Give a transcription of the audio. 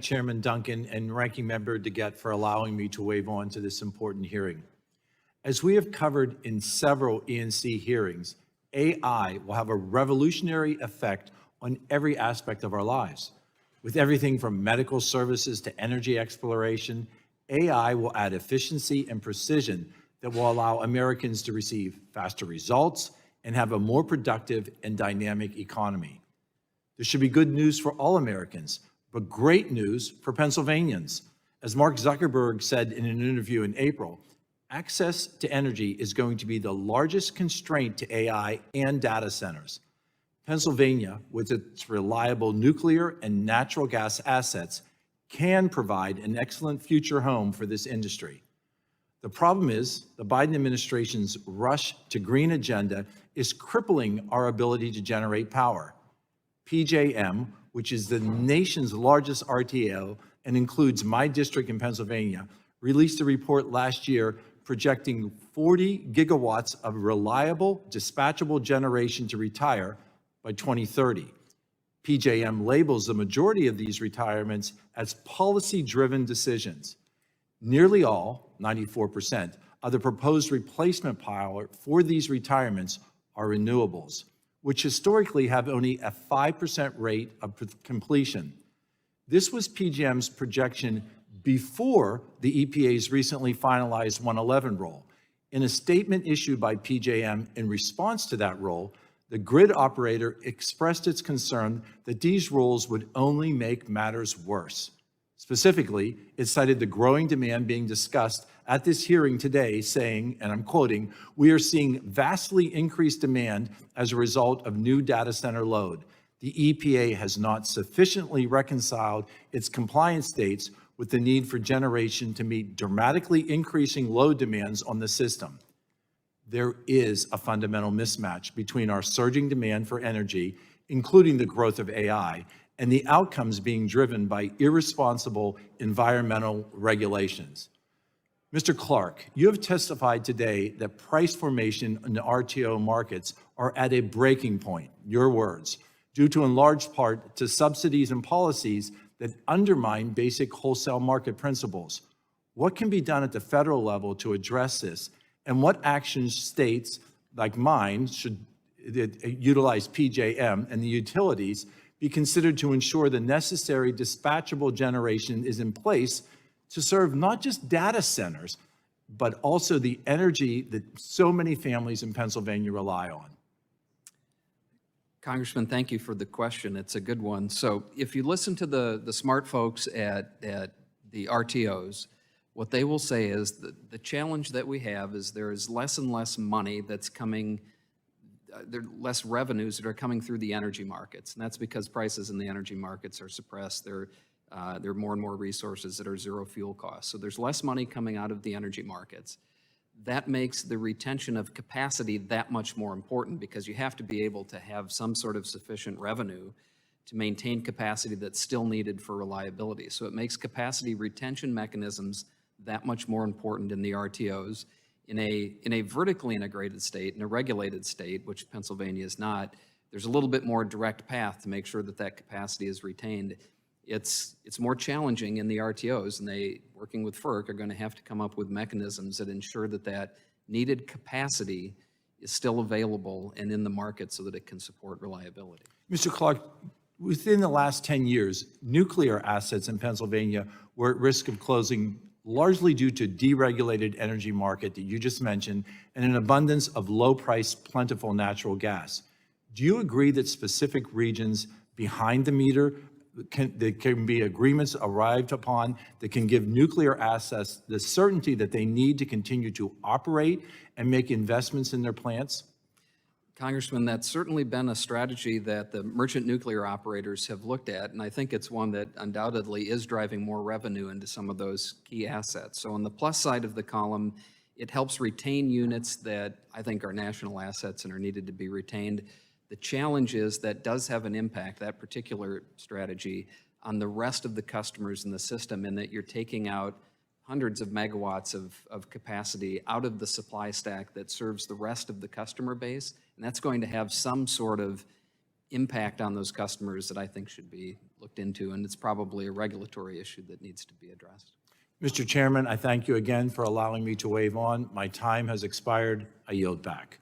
Chairman Duncan and Ranking Member DeGette for allowing me to wave on to this important hearing. As we have covered in several E&C hearings, AI will have a revolutionary effect on every aspect of our lives. With everything from medical services to energy exploration, AI will add efficiency and precision that will allow Americans to receive faster results and have a more productive and dynamic economy. There should be good news for all Americans, but great news for Pennsylvanians. As Mark Zuckerberg said in an interview in April, access to energy is going to be the largest constraint to AI and data centers. Pennsylvania, with its reliable nuclear and natural gas assets, can provide an excellent future home for this industry. The problem is the Biden administration's rush to green agenda is crippling our ability to generate power. PJM, which is the nation's largest RTO and includes my district in Pennsylvania, released a report last year projecting 40 gigawatts of reliable, dispatchable generation to retire by 2030. PJM labels the majority of these retirements as policy-driven decisions. Nearly all, 94%, of the proposed replacement power for these retirements are renewables, which historically have only a 5% rate of completion. This was PJM's projection before the EPA's recently finalized 111 rule. In a statement issued by PJM in response to that rule, the grid operator expressed its concern that these rules would only make matters worse. Specifically, it cited the growing demand being discussed at this hearing today, saying, and I'm quoting, "We are seeing vastly increased demand as a result of new data center load. The EPA has not sufficiently reconciled its compliance dates with the need for generation to meet dramatically increasing load demands on the system." There is a fundamental mismatch between our surging demand for energy, including the growth of AI, and the outcomes being driven by irresponsible environmental regulations. Mr. Clark, you have testified today that price formation in the RTO markets are at a breaking point, your words, due to in large part to subsidies and policies that undermine basic wholesale market principles. What can be done at the federal level to address this? And what actions states like mine should utilize PJM and the utilities be considered to ensure the necessary dispatchable generation is in place to serve not just data centers, but also the energy that so many families in Pennsylvania rely on? Congressman, thank you for the question. It's a good one. So if you listen to the smart folks at the RTOs, what they will say is that the challenge that we have is there is less and less money that's coming, there are less revenues that are coming through the energy markets. And that's because prices in the energy markets are suppressed. There are more and more resources that are zero fuel costs. So there's less money coming out of the energy markets. That makes the retention of capacity that much more important because you have to be able to have some sort of sufficient revenue to maintain capacity that's still needed for reliability. So it makes capacity retention mechanisms that much more important in the RTOs. In a vertically integrated state, in a regulated state, which Pennsylvania is not, there's a little bit more direct path to make sure that that capacity is retained. It's more challenging in the RTOs, and they, working with FERC, are going to have to come up with mechanisms that ensure that that needed capacity is still available and in the market so that it can support reliability. Mr. Clark, within the last 10 years, nuclear assets in Pennsylvania were at risk of closing largely due to deregulated energy market that you just mentioned and an abundance of low-priced, plentiful natural gas. Do you agree that specific regions behind the meter there can be agreements arrived upon that can give nuclear assets the certainty that they need to continue to operate and make investments in their plants? Congressman, that's certainly been a strategy that the merchant nuclear operators have looked at, and I think it's one that undoubtedly is driving more revenue into some of those key assets. So on the plus side of the column, it helps retain units that I think are national assets and are needed to be retained. The challenge is that does have an impact, that particular strategy, on the rest of the customers in the system, in that you're taking out hundreds of megawatts of capacity out of the supply stack that serves the rest of the customer base, and that's going to have some sort of impact on those customers that I think should be looked into, and it's probably a regulatory issue that needs to be addressed. Mr. Chairman, I thank you again for allowing me to wave on. My time has expired. I yield back.